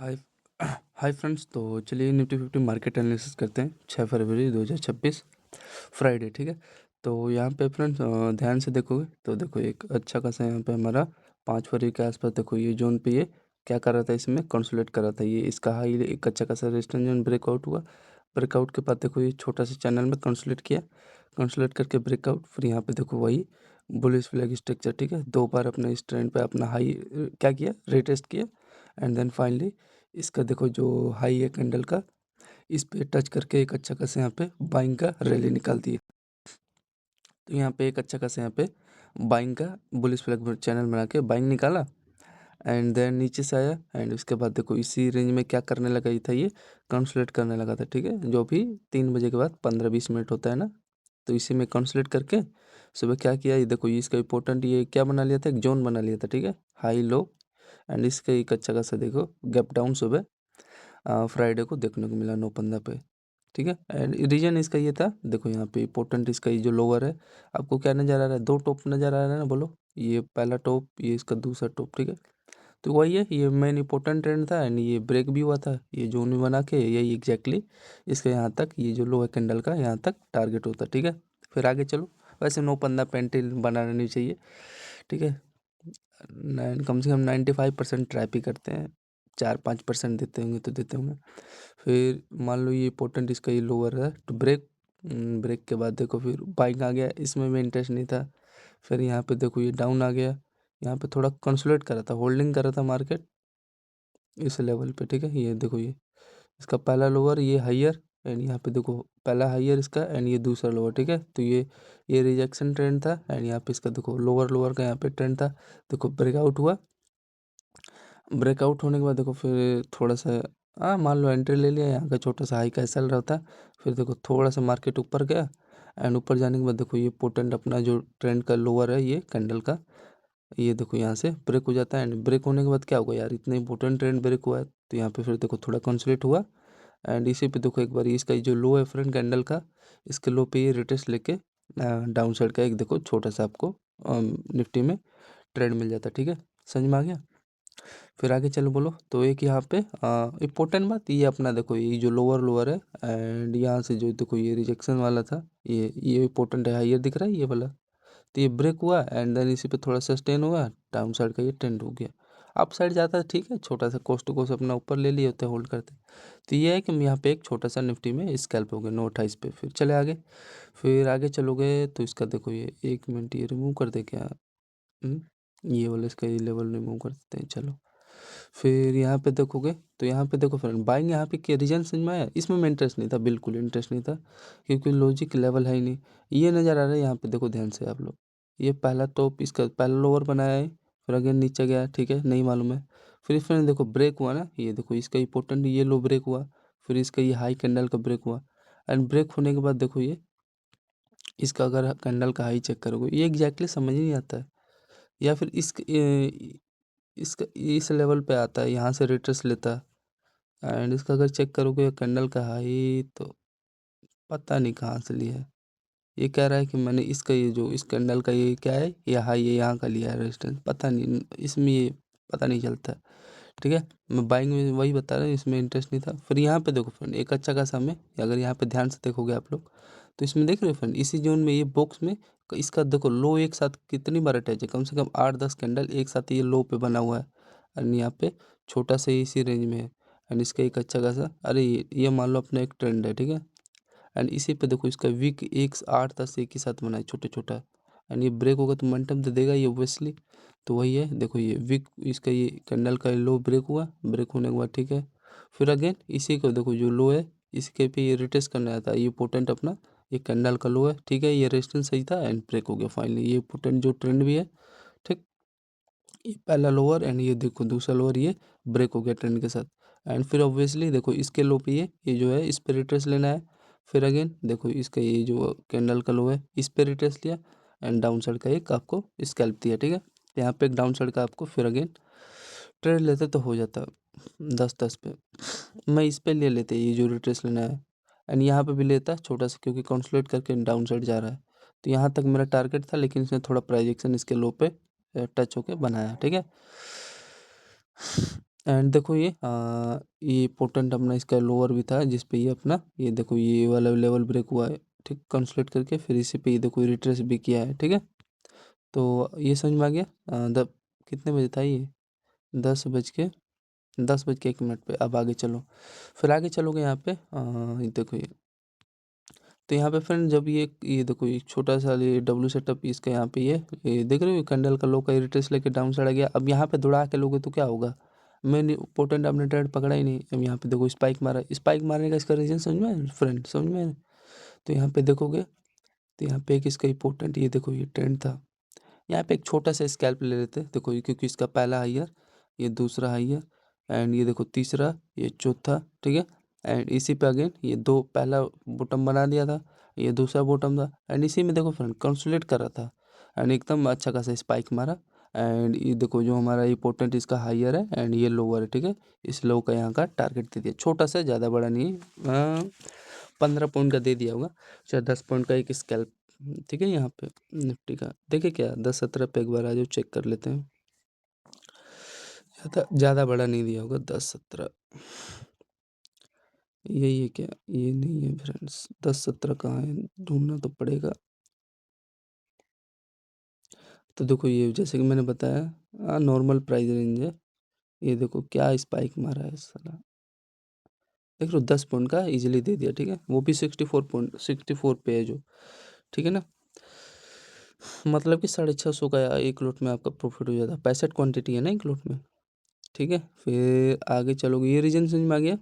हाय hi friends. तो चलिए Nifty fifty market analysis करते हैं 6 फरवरी 2026 फ्राइडे। ठीक है। तो यहाँ पे फ्रेंड्स ध्यान से देखोगे तो देखो एक अच्छा खासा यहाँ पे हमारा 5 फरवरी के आसपास देखो ये जोन पे ये क्या कर रहा था, इसमें कंसोलिडेट कर रहा था। ये इसका हाई एक अच्छा खासा रेजिस्टेंस जोन ब्रेकआउट हुआ। ब्रेकआउट के बाद देखो ये छोटा सा चैनल में कंसोलिडेट किया, कंसोलिडेट करके ब्रेकआउट, फिर यहाँ पे देखो वही बुलिश फ्लैग स्ट्रक्चर। ठीक है, 2 बार अपने इस ट्रेंड पे अपना हाई क्या किया, रिटेस्ट किया एंड देन फाइनली इसका देखो जो हाई है कैंडल का, इस पे टच करके एक अच्छा खासा यहाँ पे बाइंग का रैली निकालती है। तो यहाँ पे एक अच्छा खासा यहाँ पे बाइंग का बुलिश फ्लैग चैनल बना के बाइंग निकाला एंड देन नीचे से आया एंड उसके बाद देखो इसी रेंज में क्या करने लगा, ये था ये कंसोलिडेट करने लगा था। ठीक है, जो भी 3 बजे के बाद 15-20 मिनट होता है ना, तो इसी में कंसोलिडेट करके सुबह क्या किया, ये देखो ये इसका इंपॉर्टेंट ये क्या बना लिया था, एक जोन बना लिया था। ठीक है, हाई लो एंड इसका एक अच्छा खासा देखो गैप डाउन सुबह फ्राइडे को देखने को मिला 9:15 पे। ठीक है, एंड रीजन इसका ये था, देखो यहाँ पे इंपॉर्टेंट इसका ये जो लोअर है, आपको क्या नज़र आ रहा है, 2 टॉप नज़र आ रहा है ना, बोलो ये पहला टॉप, ये इसका दूसरा टॉप। ठीक है, तो वही है, ये मेन इंपॉर्टेंट ट्रेंड था एंड ये ब्रेक भी हुआ था, ये जोन भी बना के यही एग्जैक्टली इसका यहाँ तक ये जो लोअर कैंडल का यहाँ तक टारगेट होता। ठीक है, फिर आगे चलो। वैसे 9:15 पेंटिल बनाना नहीं चाहिए। ठीक है, कम से कम 95% ट्रैप ही करते हैं, 4-5% देते होंगे तो देते होंगे। फिर मान लो ये इंपॉर्टेंट इसका ये लोअर है तो ब्रेक, ब्रेक के बाद देखो फिर बाइंग आ गया, इसमें भी इंटरेस्ट नहीं था। फिर यहाँ पे देखो ये डाउन आ गया, यहाँ पे थोड़ा कंसोलिडेट कर रहा था, होल्डिंग कर रहा था मार्केट इस लेवल पे। ठीक है, ये देखो ये इसका पहला लोअर, ये हाइयर एंड यहाँ पे देखो पहला हाइयर इसका एंड ये दूसरा लोअर। ठीक है, तो ये रिजेक्शन ट्रेंड था एंड यहाँ पे इसका देखो लोअर लोअर का यहाँ पे ट्रेंड था। देखो ब्रेकआउट हुआ, ब्रेकआउट होने के बाद देखो फिर थोड़ा सा मान लो एंट्री ले लिया, यहाँ का छोटा सा हाई का एसएल रहता। फिर देखो थोड़ा सा मार्केट ऊपर गया एंड ऊपर जाने के बाद देखो ये पोटेंट अपना जो ट्रेंड का लोअर है ये कैंडल का, ये देखो यहाँ से ब्रेक हो जाता है एंड ब्रेक होने के बाद क्या होगा यार, इतना इंपॉर्टेंट ट्रेंड ब्रेक हुआ है तो यहाँ पे फिर देखो थोड़ा कंसोलिडेट हुआ एंड इसी पे देखो एक बार इसका ये जो लो है फ्रंट कैंडल का, इसके लो पे ये रिटेस्ट लेके डाउन साइड का एक देखो छोटा सा आपको निफ्टी में ट्रेंड मिल जाता। ठीक है, समझ में आ गया। फिर आगे चलो बोलो। तो एक यहाँ पे इम्पोर्टेंट बात ये अपना देखो ये जो लोअर लोअर है एंड यहाँ से जो देखो ये रिजेक्शन वाला था, ये इम्पोर्टेंट है, हाइयर दिख रहा है ये वाला। तो ये ब्रेक हुआ एंड देन इसी पे थोड़ा सस्टेन हुआ, डाउन साइड का ये ट्रेंड हो गया। अप साइड जाता है ठीक है, छोटा सा कोस्ट टू कोस्ट अपना ऊपर ले लिए होते होल्ड करते। तो ये है कि हम यहाँ पे एक छोटा सा निफ्टी में स्कैल्प हो गया 9:28 पे। फिर चले आगे, फिर आगे चलोगे तो इसका देखो ये 1 मिनट ये रिमूव कर दे क्या, ये वाला इसका ये लेवल रिमूव कर देते हैं। चलो फिर यहाँ पे देखोगे तो यहाँ पे देखो फ्रेंड बाइंग यहाँ पे क्या रीजन समझ में आया, इसमें मैं इंटरेस्ट नहीं था, बिल्कुल इंटरेस्ट नहीं था क्योंकि लॉजिक लेवल है ही नहीं। ये नज़र आ रहा है यहाँ पे देखो ध्यान से आप लोग, ये पहला टॉप इसका पहला लोअर बनाया है, फिर अगेन नीचे गया। ठीक है, नहीं मालूम है। फिर इसमें देखो ब्रेक हुआ ना, ये देखो इसका इंपॉर्टेंट ये लो ब्रेक हुआ, फिर इसका ये हाई कैंडल का ब्रेक हुआ एंड ब्रेक होने के बाद देखो ये इसका अगर कैंडल का हाई चेक करोगे ये एग्जैक्टली समझ नहीं आता है, या फिर इसका इस लेवल पे आता है, यहाँ से रिट्रेस लेता है एंड इसका अगर चेक करोगे कैंडल का हाई तो पता नहीं कहाँ से लिया है। ये कह रहा है कि मैंने इसका ये जो इस कैंडल का ये क्या है, ये हाई है यहाँ का लिया है रेजिस्टेंस, पता नहीं इसमें ये पता नहीं चलता है। ठीक है, मैं बाइंग में वही बता रहा हूँ, इसमें इंटरेस्ट नहीं था। फिर यहाँ पे देखो फ्रेंड एक अच्छा खासा में, अगर यहाँ पे ध्यान से देखोगे आप लोग तो इसमें देख रहे हो फ्रेंड इसी जोन में ये बॉक्स में इसका देखो लो एक साथ कितनी बार अटैच है, कम से कम 8-10 कैंडल एक साथ ये लो पे बना हुआ है एंड यहाँ पे छोटा सा इसी रेंज में है एंड इसका एक अच्छा खासा, अरे ये मान लो अपना एक ट्रेंड है। ठीक है, एंड इसी पे देखो इसका वीक एक 8-10 एक ही साथ बना है छोटे छोटा एंड ये ब्रेक होगा तो मोमेंटम तो देगा ये ऑब्वियसली। तो वही है देखो ये वीक इसका ये कैंडल का लो ब्रेक हुआ, ब्रेक होने के बाद ठीक है फिर अगेन इसी को देखो जो लो है इसके पे ये रिटेस्ट करने आता है, ये पोटेंट अपना ये कैंडल का लो है। ठीक है, ये रेजिस्टेंस सही था एंड ब्रेक हो गया फाइनली, ये पोटेंट जो ट्रेंड भी है। ठीक, ये पहला लोअर एंड ये देखो दूसरा लोअर ये ब्रेक हो गया ट्रेंड के साथ एंड फिर ऑब्वियसली देखो इसके लो पे ये जो है इस पे रिट्रेस लेना है। फिर अगेन देखो इसका ये जो कैंडल का लो है इस पे रिट्रेस लिया एंड डाउन साइड का एक आपको स्कैल्प दिया। ठीक है, यहाँ पे एक डाउन साइड का आपको फिर अगेन ट्रेड लेते तो हो जाता 10-10 पे, मैं इस पे ले लेते ये जो रिट्रेस लेना है एंड यहाँ पे भी लेता छोटा सा क्योंकि कॉन्सुलेट करके डाउन साइड जा रहा है। तो यहाँ तक मेरा टारगेट था लेकिन इसने थोड़ा प्राइजेक्शन इसके लो पे टच होके बनाया। ठीक है, एंड देखो ये पोटेंट अपना इसका लोअर भी था जिस पे ये अपना ये देखो ये वाला लेवल ब्रेक हुआ है, ठीक, कंसोलिडेट करके फिर इसी पे ये देखो रिट्रेस भी किया है, ठीक है। तो ये समझ में आ गया। कितने बजे था ये? 10 बज के 1 मिनट पे। अब आगे चलो, फिर आगे चलोगे यहाँ पे ये देखो ये। तो यहाँ पे फ्रेंड जब ये देखो ये छोटा सा ये डब्ल्यू सेटअप इसका यहाँ पे ये देख रहे हो कैंडल का लो का रिट्रेस लेके डाउन साइड आ गया। अब यहाँ पे दौड़ा के लोगे तो क्या होगा? मैंने पोटेंट आपने ट्रेड पकड़ा ही नहीं। अब यहाँ पे देखो स्पाइक मारा, स्पाइक मारने का इसका रीजन समझ में आया फ्रेंड, समझ में आया? तो यहाँ पे देखोगे तो यहाँ पे एक इसका इंपॉर्टेंट ये देखो ये ट्रेंड था। यहाँ पे एक छोटा सा स्कैल्प ले लेते हैं, देखो ये क्योंकि इसका पहला हाईयर, ये दूसरा हाईयर, एंड ये देखो तीसरा, ये चौथा, ठीक है। एंड इसी पे अगेन ये दो पहला बॉटम बना दिया था, ये दूसरा बॉटम था, एंड इसी में देखो फ्रेंड कंसोलिडेट कर रहा था एंड एकदम अच्छा खासा स्पाइक मारा। एंड ये देखो जो हमारा इंपॉर्टेंट इसका हाईयर है एंड ये लोअर है, ठीक है। इस लो का यहाँ का टारगेट दे दिया, छोटा सा, ज़्यादा बड़ा नहीं है, 15 पॉइंट का दे दिया होगा, चाहे 10 पॉइंट का एक स्कैल्प, ठीक है। यहाँ पे निफ्टी का देखिए क्या 10-17 पे एक बार आ जाओ चेक कर लेते हैं। ज़्यादा बड़ा नहीं दिया होगा, 10-17 यही है क्या? ये नहीं है फ्रेंड्स, 10-17 कहाँ है, ढूंढना तो पड़ेगा। तो देखो ये जैसे कि मैंने बताया नॉर्मल प्राइस रेंज है। ये देखो क्या स्पाइक मारा है साला, देख लो 10 पॉइंट का इजीली दे दिया, ठीक है। वो भी 64 पे है जो, ठीक है ना। मतलब कि 650 का एक लोट में आपका प्रॉफिट हो जाता है, 65 क्वांटिटी है ना एक लोट में, ठीक है। फिर आगे चलोगे, ये रीजन समझ में आ गया।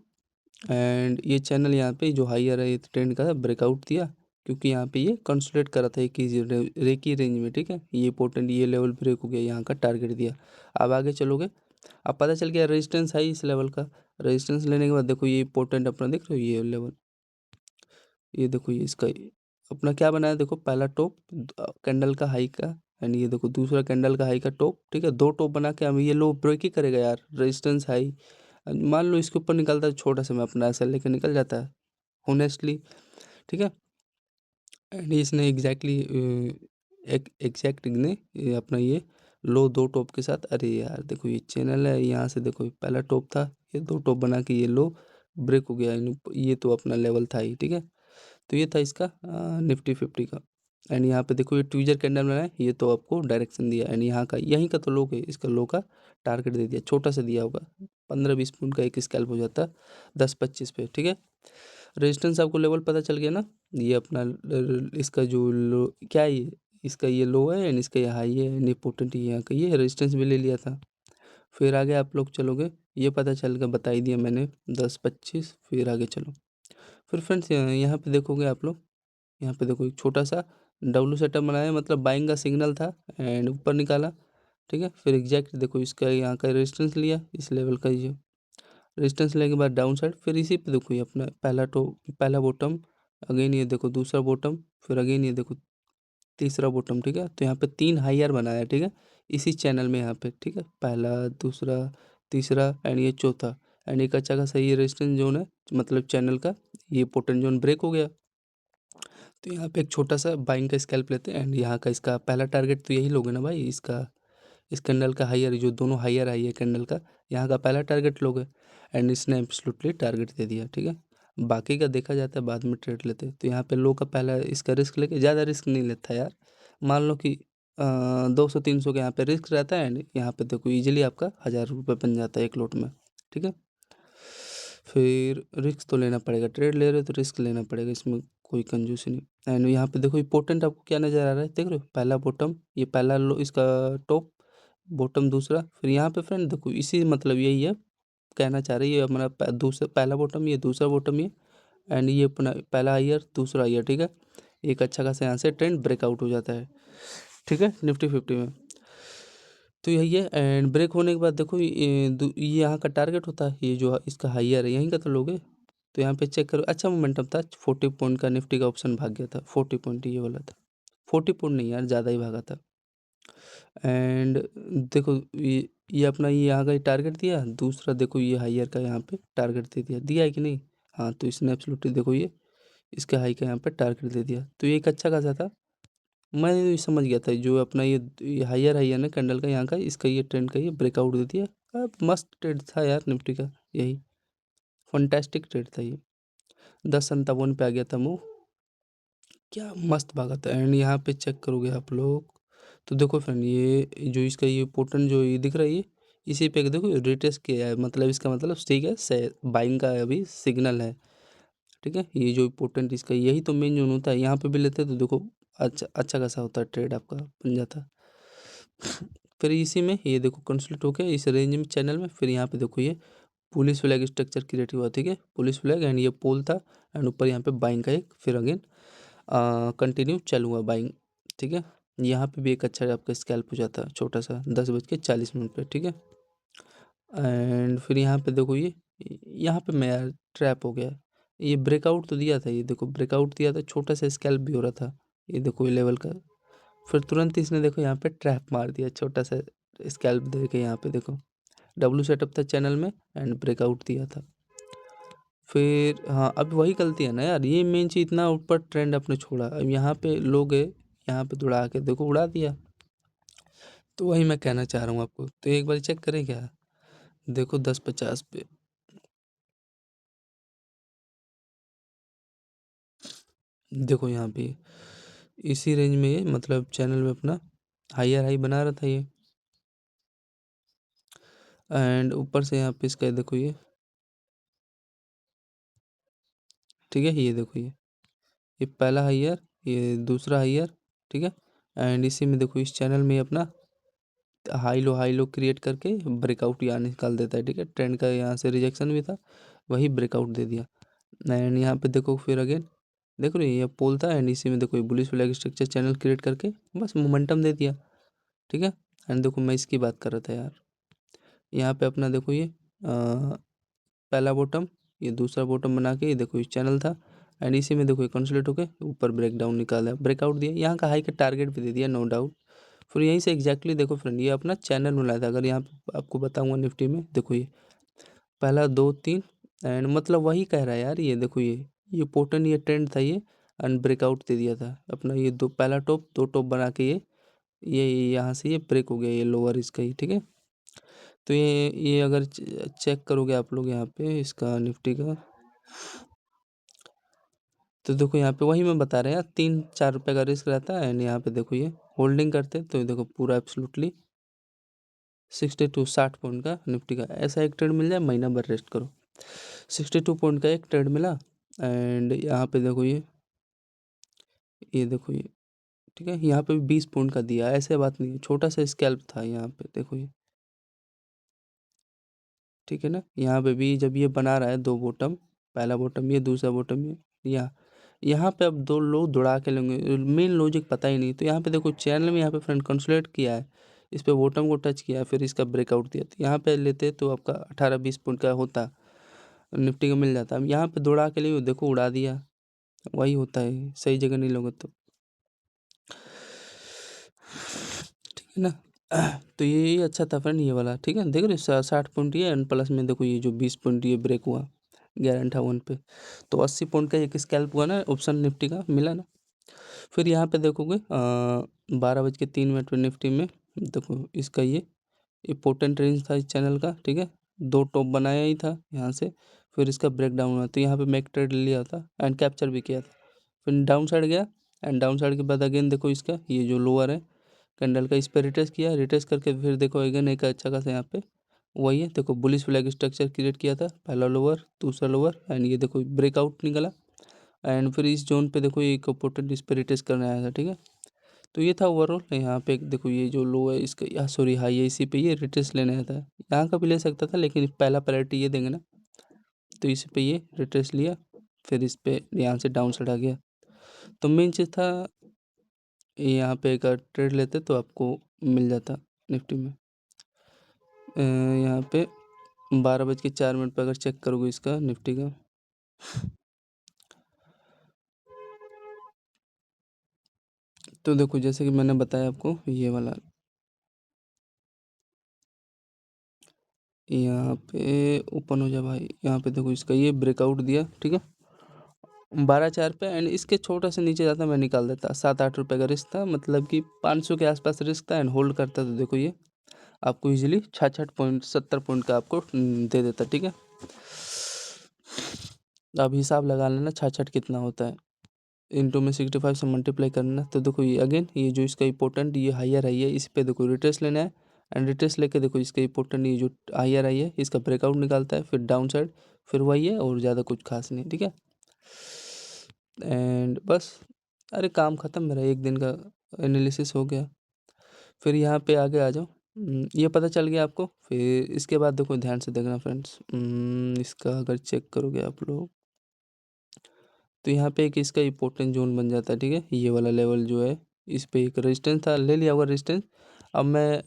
एंड ये चैनल यहाँ पे जो हाईयर है ये ट्रेंड का ब्रेकआउट दिया, क्योंकि यहाँ पे ये कंसोलिडेट करा था एक ही रेकी रेंज में, ठीक है। ये पोर्टेंट ये लेवल ब्रेक हो गया, यहाँ का टारगेट दिया। अब आगे चलोगे, अब पता चल गया रेजिस्टेंस है इस लेवल का। रेजिस्टेंस लेने के बाद देखो ये पोर्टेंट अपना देख रहे हो ये लेवल, ये देखो ये इसका अपना क्या बनाया, देखो पहला टॉप कैंडल का हाई का, एंड ये देखो दूसरा कैंडल का हाई का टॉप, ठीक है। दो टॉप बना के अब ये लो ब्रेक ही करेगा यार, रेजिस्टेंस हाई। मान लो इसके ऊपर निकलता है छोटा सा, मैं अपना ऐसा लेके निकल जाता है होनेस्टली, ठीक है। एंड इसने एग्जैक्टली एग्जैक्ट ने ये अपना ये लो दो टॉप के साथ, अरे यार देखो ये चैनल है, यहाँ से देखो ये पहला टॉप था, ये दो टॉप बना के ये लो ब्रेक हो गया, ये तो अपना लेवल था ही, ठीक है। तो ये था इसका निफ्टी 50 का। एंड यहाँ पे देखो ये ट्विजर कैंडल बनाया, ये तो आपको डायरेक्शन दिया, एंड यहाँ का यहीं का तो लो है, इसका लो का टारगेट दे दिया, छोटा सा दिया होगा, 15-20 पॉइंट का एक स्कैल्प हो जाता है 10-25 पे, ठीक है। रेजिस्टेंस आपको लेवल पता चल गया ना। ये अपना इसका जो लो क्या है ये, इसका ये लो है एंड इसका ये हाई है एंड इंपॉर्टेंट यहाँ का ये रेजिस्टेंस भी ले लिया था। फिर आगे आप लोग चलोगे, ये पता चल गया, बता ही दिया मैंने 10-25। फिर आगे चलो, फिर फ्रेंड्स यहाँ पे देखोगे आप लोग, यहाँ पे देखो एक छोटा सा डब्लू सेटअप बनाया, मतलब बाइंग का सिग्नल था एंड ऊपर निकाला, ठीक है। फिर एग्जैक्ट देखो इसका यहाँ का रेजिस्टेंस लिया इस लेवल का, ये रेजिस्टेंस लेने के बाद डाउन साइड, फिर इसी पे देखो ये अपना पहला बॉटम, अगेन ये देखो दूसरा बॉटम, फिर अगेन ये देखो तीसरा बॉटम, ठीक है। तो यहाँ पे 3 हाईयर बनाया है, ठीक है, इसी चैनल में यहाँ पे, ठीक है। पहला, दूसरा, तीसरा एंड ये चौथा, एंड एक अच्छा खासा ये रेजिस्टेंस जोन है, मतलब चैनल का ये पोटेंट जोन ब्रेक हो गया। तो यहाँ पे एक छोटा सा बाइंग का स्कैल्प लेते हैं एंड यहाँ का इसका पहला टारगेट तो यही लोगे ना भाई, इसका इस कैंडल का हाईयर, जो दोनों हाईयर आई है कैंडल का, यहाँ का पहला टारगेट लोगे एंड इसने एब्सोल्युटली टारगेट दे दिया, ठीक है। बाकी का देखा जाता है बाद में ट्रेड लेते हैं। तो यहाँ पे लो का पहला इसका रिस्क लेके, ज़्यादा रिस्क नहीं लेता यार, मान लो कि 200-300 का यहाँ पे रिस्क रहता है एंड यहाँ पे देखो इजीली आपका 1000 रुपये बन जाता है एक लोट में, ठीक है। फिर रिस्क तो लेना पड़ेगा, ट्रेड ले रहे हो तो रिस्क लेना पड़ेगा, इसमें कोई कंजूसी नहीं। एंड यहाँ पे देखो इंपॉर्टेंट आपको क्या नज़र आ रहा है, देख रहे हो पहला बॉटम, ये पहला लो इसका टॉप, बॉटम दूसरा, फिर यहाँ पे फ्रेंड देखो इसी मतलब यही है, कहना चाह रही है ये हमारा दूसरा पहला बॉटम, ये दूसरा बॉटम, ये एंड ये अपना पहला हाईयर दूसरा हाईयर, ठीक है। एक अच्छा खासा यहाँ से ट्रेंड ब्रेकआउट हो जाता है, ठीक है, निफ्टी 50 में। तो यही है, एंड ब्रेक होने के बाद देखो ये यहाँ का टारगेट होता है, ये जो इसका हाईयर है यहीं का तो लोगे। तो यहाँ पे चेक करो, अच्छा मोमेंटम था, 40 पॉइंट का निफ्टी का ऑप्शन भाग गया था, 40 पॉइंट ये वाला था, 40 पॉइंट नहीं यार, ज़्यादा ही भागा था। एंड देखो ये अपना ये यहाँ का टारगेट दिया, दूसरा देखो ये हाईयर का यहाँ पे टारगेट दे दिया, दिया है कि नहीं? हाँ, तो इसने एब्सोल्युटली देखो ये इसके हाई का यहाँ पे टारगेट दे दिया, तो ये एक अच्छा खासा था। मैं ये समझ गया था जो अपना ये हाईयर हाईयर ना कैंडल का यहाँ का, इसका ये ट्रेंड का ये ब्रेकआउट दे दिया, मस्त ट्रेड था यार निफ्टी का, यही फंटेस्टिक ट्रेड था ये। 10.57 पे आ गया था मूव, क्या मस्त भागा था। एंड यहाँ पे चेक करोगे आप लोग तो देखो फ्रेंड, ये जो इसका ये पोर्टन जो ये दिख रहा है, ये इसी पे देखो रिटेस्ट किया है, मतलब इसका मतलब ठीक है, से बाइंग का अभी सिग्नल है। ठीक है, ये जो इम्पोर्टेंट इसका यही तो मेन जोन होता है, यहाँ पे भी लेते हैं तो देखो अच्छा अच्छा खासा होता है ट्रेड आपका बन जाता है। फिर इसी में ये देखो कंसल्ट होके इस रेंज में चैनल में, फिर यहाँ पे देखो ये पुलिस फ्लैग स्ट्रक्चर क्रिएट हुआ, ठीक है, पुलिस फ्लैग एंड ये पोल था। एंड ऊपर यहाँ पे बाइंग का एक फिर अगेन कंटिन्यू चालू हुआ बाइंग। ठीक है, यहाँ पे भी एक अच्छा आपका स्कैल्प हो जाता है छोटा सा 10:40 पे। ठीक है, एंड फिर यहाँ पे देखो ये यहाँ पे मैं यार ट्रैप हो गया। ये ब्रेकआउट तो दिया था, ये देखो ब्रेकआउट दिया था, छोटा सा स्कैल्प भी हो रहा था, ये देखो ये लेवल का। फिर तुरंत इसने देखो यहाँ पे ट्रैप मार दिया, छोटा सा स्कैल्प दे के यहाँ पे देखो डब्लू सेटअप था चैनल में एंड ब्रेकआउट दिया था। फिर हाँ, अब वही गलती है ना यार, ये मेन चीज, इतना ऊपर ट्रेंड अपने छोड़ा, अब यहाँ पे लोग यहाँ पे दौड़ा के देखो उड़ा दिया। तो वही मैं कहना चाह रहा हूँ आपको, तो एक बार चेक करें क्या, देखो 10.50 पे, देखो यहाँ पे इसी रेंज में ये मतलब चैनल में अपना हायर हाई बना रहा था ये। एंड ऊपर से यहाँ पे इसका देखो ठीक है, ये देखो ये पहला हायर, ये दूसरा हायर। ठीक है, एंड इसी में देखो इस चैनल में ये अपना हाई लो क्रिएट करके ब्रेकआउट यहाँ निकाल देता है। ठीक है, ट्रेंड का यहाँ से रिजेक्शन भी था, वही ब्रेकआउट दे दिया। एंड यहाँ पे देखो फिर अगेन देखो रहे ये पोल था, एंड इसी में देखो ये bullish flag structure channel create करके बस मोमेंटम दे दिया। ठीक है, एंड देखो मैं इसकी बात कर रहा था यार, यहाँ पे अपना देखो ये पहला बॉटम, ये दूसरा बॉटम बना के ये देखो इस चैनल था। एंड इसी में देखो ये कंसोलिडेट होके ऊपर ब्रेक डाउन निकाला, ब्रेकआउट दिया, यहाँ का हाई का टारगेट भी दे दिया नो डाउट। फिर यहीं से एग्जैक्टली देखो फ्रेंड, ये अपना चैनल बनाया था, अगर यहाँ पे आपको बताऊंगा निफ्टी में देखो ये पहला 2 3 एंड मतलब वही कह रहा है यार, ये देखो ये पोर्टन ये ट्रेंड था ये, एंड ब्रेकआउट दे दिया था अपना, ये दो पहला टॉप दो टॉप बना के ये यहाँ से ये ब्रेक हो गया, ये लोअर इसका ही। ठीक है, तो ये अगर चेक करोगे आप लोग यहाँ पे इसका निफ्टी का, तो देखो यहाँ पे वही मैं बता रहा यार, 3-4 रुपए का रिस्क रहता है। एंड यहाँ पे देखो ये होल्डिंग करते तो ये देखो पूरा एब्सोल्युटली 60 पॉइंट का निफ्टी का ऐसा एक ट्रेड मिल जाए, महीना भर रेस्ट करो। 62 पॉइंट का एक ट्रेड मिला। एंड यहाँ पे देखो ये देखो ये ठीक है, यहाँ पे भी 20 पॉइंट का दिया, ऐसे बात नहीं है, छोटा सा स्कैल्प था यहाँ पे देखो ये। ठीक है ना, यहाँ पे भी जब ये बना रहा है दो बॉटम, पहला बॉटम ये दूसरा बॉटम ये, यहाँ यहाँ पे अब दो लोग दौड़ा के लेंगे, मेन लॉजिक पता ही नहीं। तो यहाँ पे देखो चैनल में यहाँ पे फ्रंट कंसोलिडेट किया है, इस पे बॉटम को टच किया, फिर इसका ब्रेकआउट दिया, तो यहाँ पे लेते तो आपका 18-20 पॉइंट का होता, निफ्टी का मिल जाता। अब यहाँ पे दौड़ा के लिए देखो उड़ा दिया, वही होता है, सही जगह नहीं लोगे तो। ठीक है ना, तो ये अच्छा था फ्रेंड ये वाला। ठीक है, देख रहे 60 पॉइंट ये एंड प्लस में देखो ये जो 20 पॉइंट ये ब्रेक हुआ 11.58 पे, तो 80 पॉइंट का एक स्कैल्प हुआ ना ऑप्शन निफ्टी का मिला ना। फिर यहाँ पे देखोगे 12:03 पे निफ्टी में देखो इसका ये इम्पोर्टेंट रेंज था इस चैनल का। ठीक है, दो टॉप बनाया ही था यहाँ से, फिर इसका ब्रेक डाउन हुआ, तो यहाँ पे मैक ट्रेड लिया था एंड कैप्चर भी किया था। फिर डाउन साइड गया, एंड डाउन साइड के बाद अगेन देखो इसका ये जो लोअर है कैंडल का, इस पर रिटेस्ट किया, रिटेस्ट करके फिर देखो अगेन एक अच्छा खासा यहाँ पे वही है देखो बुलिश फ्लैग स्ट्रक्चर क्रिएट किया था, पहला लोअर दूसरा लोअर, एंड ये देखो ब्रेकआउट निकला। एंड फिर इस जोन पे देखो ये इम्पोर्टेंट इस पर रिटेस्ट करने आया था। ठीक है, तो ये था ओवरऑल। यहाँ पे देखो ये जो लो है इसका या सॉरी हाई है, इसी पे ये रिट्रेस लेने आता है, यहाँ का भी ले सकता था लेकिन पहला प्रायोरिटी ये देंगे ना, तो इस पे ये रिट्रेस लिया, फिर इस पे यहाँ से डाउन साइड आ गया। तो मेन चीज़ था यहाँ पे अगर ट्रेड लेते तो आपको मिल जाता निफ्टी में। यहाँ पे 12:04 पे अगर चेक करोगे इसका निफ्टी का, तो देखो जैसे कि मैंने बताया आपको ये वाला, यहाँ पे ओपन हो जा भाई, यहाँ पे देखो इसका ये ब्रेकआउट दिया। ठीक है, 12.4 पे एंड इसके छोटा से नीचे जाता मैं निकाल देता, 7-8 रुपए का रिस्क था, मतलब कि 500 के आसपास रिस्क था एंड होल्ड करता, तो देखो ये आपको इजीली 66 पॉइंट 70 पॉइंट का आपको दे देता, ठीक है। अब हिसाब लगा लेना 66 कितना होता है, इंटू में 65 से मल्टीप्लाई करना। तो देखो ये अगेन ये जो इसका इंपॉर्टेंट ये हायर आई है, इस पे देखो रिट्रेस लेना है, एंड रिट्रेस लेके देखो इसका इंपॉर्टेंट ये जो हायर आई है इसका ब्रेकआउट निकालता है, फिर डाउन साइड, फिर वही है और ज़्यादा कुछ खास नहीं, ठीक है। एंड बस, अरे काम ख़त्म, मेरा एक दिन का एनालिसिस हो गया। फिर यहाँ पे आगे आ जाओ। ये पता चल गया आपको। फिर इसके बाद देखो ध्यान से देखना फ्रेंड्स, इसका अगर चेक करोगे आप लोग तो यहाँ पे एक इसका इंपॉर्टेंट जोन बन जाता है, ठीक है। ये वाला लेवल जो है इस पे एक रेजिस्टेंस था, ले लिया होगा रेजिस्टेंस। अब मैं,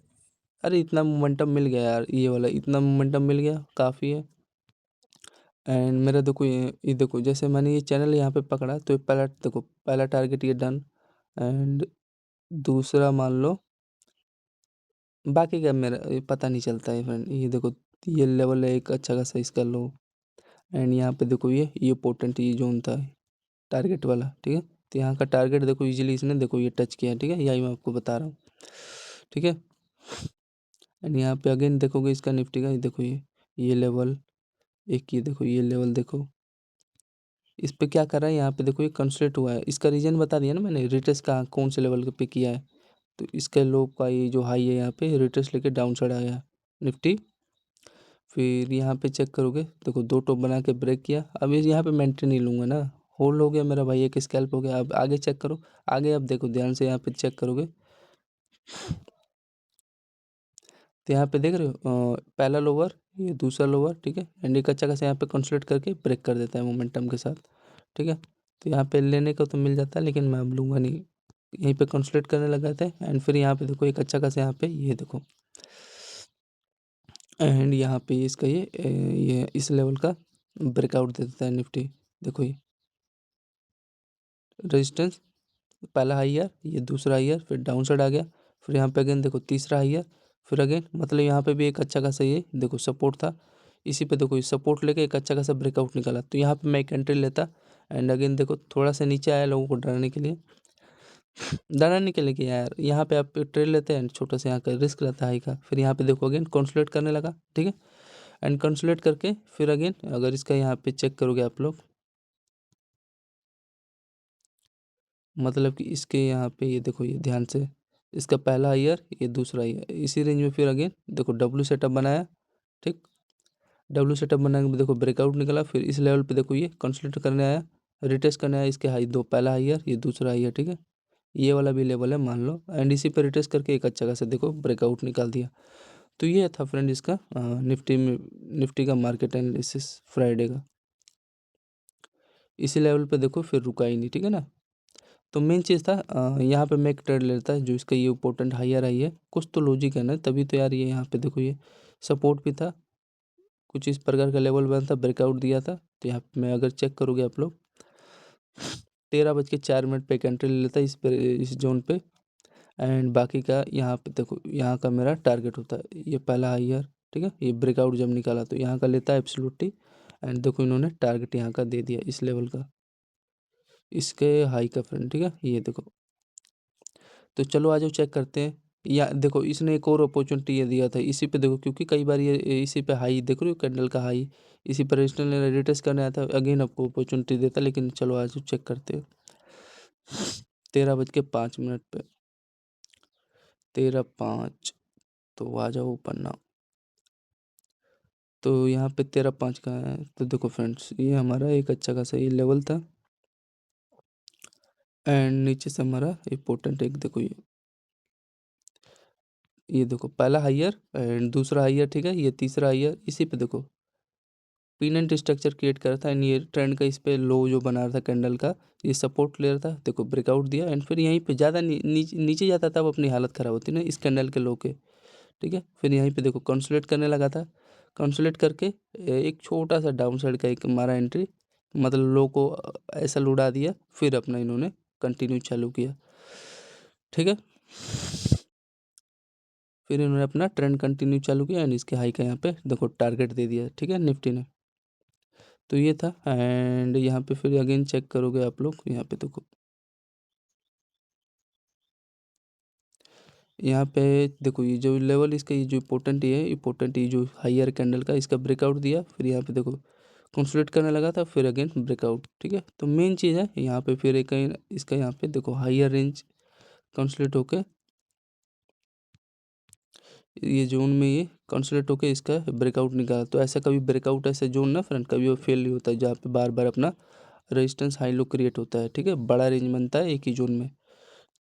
अरे इतना मोमेंटम मिल गया यार, ये वाला इतना मोमेंटम मिल गया, काफ़ी है। एंड मेरा देखो ये देखो जैसे मैंने ये चैनल यहाँ पे पकड़ा तो ये पहला देखो, पहला टारगेट ये डन, एंड दूसरा मान लो, बाकी का मेरा ये पता नहीं चलता है फ्रेंड। ये देखो ये लेवल है एक अच्छा खासा इसका लो, एंड यहाँ पे देखो ये पोटेंट ये जोन था टारगेट वाला, ठीक है। तो यहाँ का टारगेट देखो इजीली इसने देखो ये टच किया, ठीक है, यही मैं आपको बता रहा हूँ, ठीक है। एंड यहाँ पे अगेन देखोगे इसका निफ्टी का, ये देखो ये लेवल, एक ये देखो ये लेवल देखो, इस पे क्या कर रहा है, यहाँ पे देखो ये कंसोलिडेट हुआ है। इसका रीजन बता दिया ना मैंने, रिट्रेस का कौन से लेवल पे किया है। तो इसके लो का ये जो हाई है यहाँ पे रिट्रेस लेके डाउन साइड आया निफ्टी। फिर यहाँ पे चेक करोगे देखो दो टॉप बना के ब्रेक किया, अब ये यहाँ पे मेंटेन नहीं लूँगा ना, होल्ड हो गया मेरा भाई, एक स्कैल्प हो गया। अब आगे चेक करो, आगे अब देखो ध्यान से यहाँ पे चेक करोगे तो यहाँ पे देख रहे हो पहला लोअर, ये दूसरा लोअर, ठीक है। एंड एक अच्छा खासा यहाँ पे कंसोलिडेट करके ब्रेक कर देता है मोमेंटम के साथ, ठीक है। तो यहाँ पे लेने को तो मिल जाता है लेकिन मैं अब लूँगा नहीं, यहीं पे कंसोलिडेट करने लगा था। एंड फिर यहाँ पे देखो एक अच्छा खासा यहाँ पे ये देखो, एंड यहाँ पे इसका ये इस लेवल का ब्रेकआउट दे देता है निफ्टी। देखो ये रेजिस्टेंस, पहला हाईयर, ये दूसरा हाईयर, फिर डाउन साइड आ गया, फिर यहाँ पे अगेन देखो तीसरा हाईयर, फिर अगेन मतलब यहाँ पे भी एक अच्छा खासा ये देखो सपोर्ट था, इसी पे देखो ये सपोर्ट लेके एक अच्छा खासा ब्रेकआउट निकाला। तो यहाँ पे मैं एक एंट्री लेता, एंड अगेन देखो थोड़ा सा नीचे आया लोगों को डराने के लिए, डराने के लिए कि यार यहाँ पे आप ट्रेड लेते हैं, छोटा सा यहाँ का रिस्क रहता है हाई का। फिर यहाँ पे देखो अगेन कंसोलिडेट करने लगा, ठीक है। एंड कंसोलिडेट करके फिर अगेन अगर इसका यहाँ पे चेक करोगे आप लोग, मतलब कि इसके यहाँ पे ये देखो ये ध्यान से, इसका पहला ईयर ये दूसरा ईयर इसी रेंज में, फिर अगेन देखो डब्लू सेटअप बनाया, ठीक। डब्लू सेटअप बनाने के बाद देखो ब्रेकआउट निकला, फिर इस लेवल पे देखो ये कंसोलिडेट करने आया, रिटेस्ट करने आया, इसके हाई दो, पहला हाईयर ये दूसरा हाईयर, ठीक है। ये वाला भी लेवल है मान लो, एंड इसी पे रिटेस्ट करके एक अच्छा खासा देखो ब्रेकआउट निकाल दिया। तो ये था फ्रेंड इसका निफ्टी में, निफ्टी का मार्केट एनालिसिस फ्राइडे का। इसी लेवल पे देखो फिर रुका ही नहीं, ठीक है ना। तो मेन चीज़ था यहाँ पे मैं एक ट्रेड लेता है जो इसका ये इंपॉर्टेंट हाईयर आई है, कुछ तो लॉजिक है ना, तभी तो यार ये यहाँ पे देखो ये सपोर्ट भी था, कुछ इस प्रकार का लेवल बना था, ब्रेकआउट दिया था। तो यहाँ पे मैं अगर चेक करोगे आप लोग 13:04 पे एक एंट्री ले लेता है इस जोन पे, एंड बाकी का यहाँ पे देखो यहाँ का मेरा टारगेट होता है ये पहला हाईयर, ठीक है। ये ब्रेकआउट जब निकाला तो यहाँ का लेता है एब्सोल्युटली, एंड देखो इन्होंने टारगेट यहाँ का दे दिया इस लेवल का, इसके हाई का फ्रेंड, ठीक है। ये देखो, तो चलो आ जाओ चेक करते हैं। या देखो इसने एक और अपॉर्चुनिटी ये दिया था इसी पे देखो, क्योंकि कई बार ये इसी पे हाई देख रहे हो कैंडल का हाई, इसी पर रजिस्टर रिटेस्ट करने आया था, अगेन आपको अपॉर्चुनिटी देता, लेकिन चलो आज चेक करते हैं। 13:05 पे, 13:05, तो आ जाओ ऊपर ना। तो यहाँ पे 13:05 का है, तो देखो फ्रेंड्स ये हमारा एक अच्छा खासा ये लेवल था, एंड नीचे से हमारा इम्पोर्टेंट एक देखो ये देखो पहला हाईयर एंड दूसरा हाईयर, ठीक है। ये तीसरा हाईयर, इसी पे देखो पीनेंट स्ट्रक्चर क्रिएट कर रहा था, एंड ये ट्रेंड का इस पे लो जो बना रहा था कैंडल का, ये सपोर्ट ले रहा था, देखो ब्रेकआउट दिया, एंड फिर यहीं पे ज़्यादा नीचे जाता था, अब अपनी हालत ख़राब होती ना इस कैंडल के लो के, ठीक है। फिर यहीं पे देखो कंसोलिडेट करने लगा था, कंसोलिडेट करके एक छोटा सा डाउन साइड का एक मारा एंट्री, मतलब लो को ऐसा लुढ़ा दिया, फिर अपना इन्होंने कंटिन्यू चालू किया, ठीक है। फिर इन्होंने अपना ट्रेंड कंटिन्यू चालू किया, एंड इसके हाई का यहाँ पे देखो टारगेट दे दिया, ठीक है, निफ्टी ने। तो ये था, एंड यहाँ पे फिर अगेन चेक करोगे आप लोग, यहाँ पे देखो यहाँ पे देखो ये जो लेवल इसका ये जो इम्पोर्टेंट ये है, इम्पोर्टेंट ये जो हायर कैंडल का इसका ब्रेकआउट दिया, फिर यहाँ पे देखो कंसोलिडेट करने लगा था, फिर अगेन ब्रेकआउट। ठीक है, तो मेन चीज़ है यहाँ पे फिर एक इसका यहाँ पे देखो हायर रेंज कंसोलिडेट होके ये जोन में ये कंसोलिडेट होके इसका ब्रेकआउट निकाला। तो ऐसा कभी ब्रेकआउट ऐसा जोन ना फ्रेंड कभी वो फेल नहीं होता है, जहाँ पे बार बार अपना रेजिस्टेंस हाई लो क्रिएट होता है। ठीक है, बड़ा रेंज बनता है एक ही जोन में।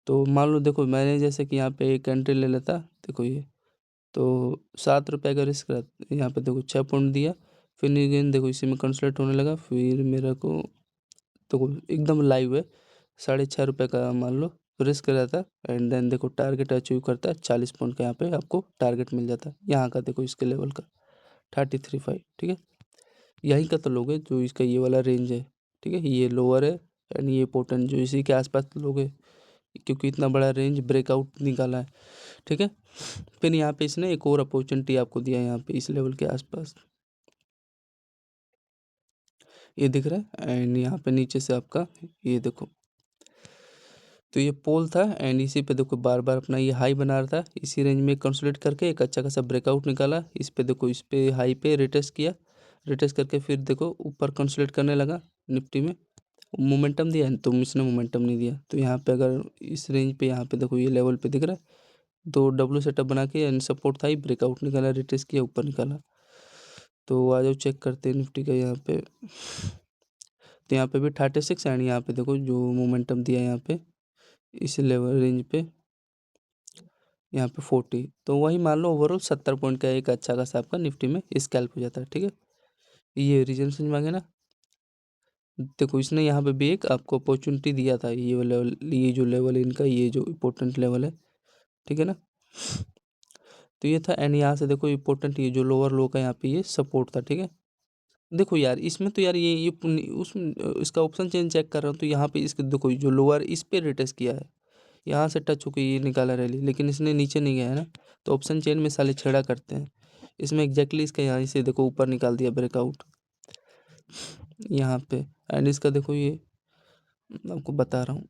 तो मान लो देखो मैंने जैसे कि यहाँ पे एक एंट्री ले लेता, देखो ये तो 7 रुपये का रिस्क रहता, यहाँ पे देखो 6 पॉइंट दिया, फिर अगेन देखो इसी में कंसल्ट होने लगा, फिर मेरा को देखो एकदम लाइव है 6.5 रुपये का मान लो रिस्क रहता है। एंड देन देखो टारगेट अचीव करता है 40 पॉइंट का, यहाँ पे आपको टारगेट मिल जाता है यहाँ का, देखो इसके लेवल का 33.5। ठीक है, यहीं का तो लोग है जो इसका ये वाला रेंज है। ठीक है, ये लोअर है एंड ये पोर्टन जो इसी के आसपास लोग है, क्योंकि इतना बड़ा रेंज ब्रेकआउट निकाला है। ठीक है, फिर यहाँ पे इसने एक और अपॉर्चुनिटी आपको दिया है यहाँ पे इस लेवल के आसपास, ये दिख रहा है। एंड यहाँ पे नीचे से आपका ये देखो, तो ये पोल था एंड इसी पे देखो बार बार अपना ये हाई बना रहा था, इसी रेंज में कंसोलिडेट करके एक अच्छा खासा ब्रेकआउट निकाला। इस पे देखो इस पे हाई पे रिटेस्ट किया, रिटेस्ट करके फिर देखो ऊपर कंसोलिडेट करने लगा निफ्टी में, मोमेंटम दिया तो इसने मोमेंटम नहीं दिया। तो यहाँ पे अगर इस रेंज पे यहाँ पे देखो ये लेवल पे दिख रहा है, तो डब्ल्यू सेटअप बना के एंड सपोर्ट था ही, ब्रेकआउट निकाला, रिटेस्ट किया, ऊपर निकाला। तो आ जाओ चेक करते हैं निफ्टी का यहाँ पे, तो यहाँ पे भी 36 एंड यहाँ पे देखो जो मोमेंटम दिया है यहाँ पे इस लेवल रेंज पे यहाँ पे 40, तो वही मान लो ओवरऑल 70 पॉइंट का एक अच्छा खासा आपका निफ्टी में स्कैल्प हो जाता है। ठीक है, ये रीजन समझ मांगे ना। देखो इसने यहाँ पे भी एक आपको अपॉर्चुनिटी दिया था, ये लेवल, ये जो लेवल है इनका, ये जो इम्पोर्टेंट लेवल है। ठीक है ना, तो ये था एंड यहाँ से देखो इम्पोर्टेंट ये जो लोअर लो का यहाँ पे ये सपोर्ट था। ठीक है, देखो यार इसमें तो यार ये उस इसका ऑप्शन चेंज चेक कर रहा हूँ, तो यहाँ पे इसके देखो जो लोअर इस पे रिटेस्ट किया है, यहाँ से टच होकर ये निकाला रैली, लेकिन इसने नीचे नहीं गया है ना। तो ऑप्शन चेन में साले छेड़ा करते हैं, इसमें एग्जैक्टली इसका यहाँ से देखो ऊपर निकाल दिया ब्रेकआउट यहाँ पे। एंड इसका देखो ये आपको बता रहा हूँ,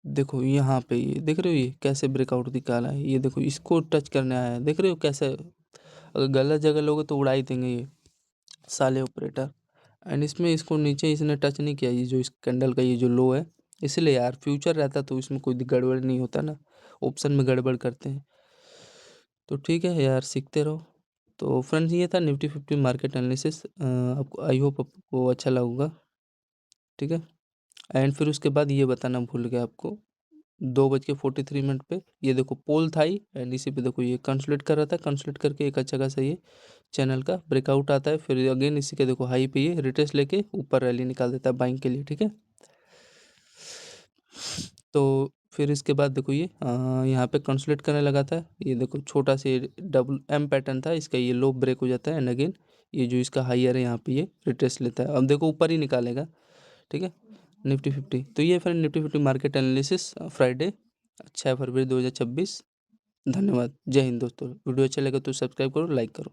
देखो यहाँ पे ये देख रहे हो ये कैसे ब्रेकआउट निकाला है, ये देखो इसको टच करने आया है, देख रहे हो कैसे। अगर गलत जगह लोगे तो उड़ा ही देंगे ये साले ऑपरेटर। एंड इसमें इसको नीचे इसने टच नहीं किया, ये जो इस कैंडल का ये जो लो है, इसलिए यार फ्यूचर रहता तो इसमें कोई गड़बड़ नहीं होता ना, ऑप्शन में गड़बड़ करते हैं। तो ठीक है यार, सीखते रहो। तो फ्रेंड्स ये था निफ्टी 50 मार्केट एनालिसिस, आपको आई होप आपको अच्छा लगेगा। ठीक है, एंड फिर उसके बाद ये बताना भूल गया आपको, 2:43 पे ये देखो पोल था ही एंड इसी पे देखो ये कंसोलिडेट कर रहा था, कंसोलिडेट करके एक अच्छा खासा ये चैनल का ब्रेकआउट आता है, फिर अगेन इसी के देखो हाई पे ये रिटेस्ट लेके ऊपर रैली निकाल देता है बाइंग के लिए। ठीक है, तो फिर इसके बाद देखो ये यहाँ पे कंसोलिडेट करने लगा था, ये देखो छोटा से डबल एम पैटर्न था इसका, ये लो ब्रेक हो जाता है एंड अगेन ये जो इसका हाइयर है यहाँ पे ये रिटेस्ट लेता है, अब देखो ऊपर ही निकालेगा। ठीक है, निफ्टी 50। तो ये friend Nifty 50 market analysis Friday 6 फरवरी 2026। धन्यवाद, जय हिंद दोस्तों। वीडियो अच्छा लगा तो सब्सक्राइब करो, लाइक करो।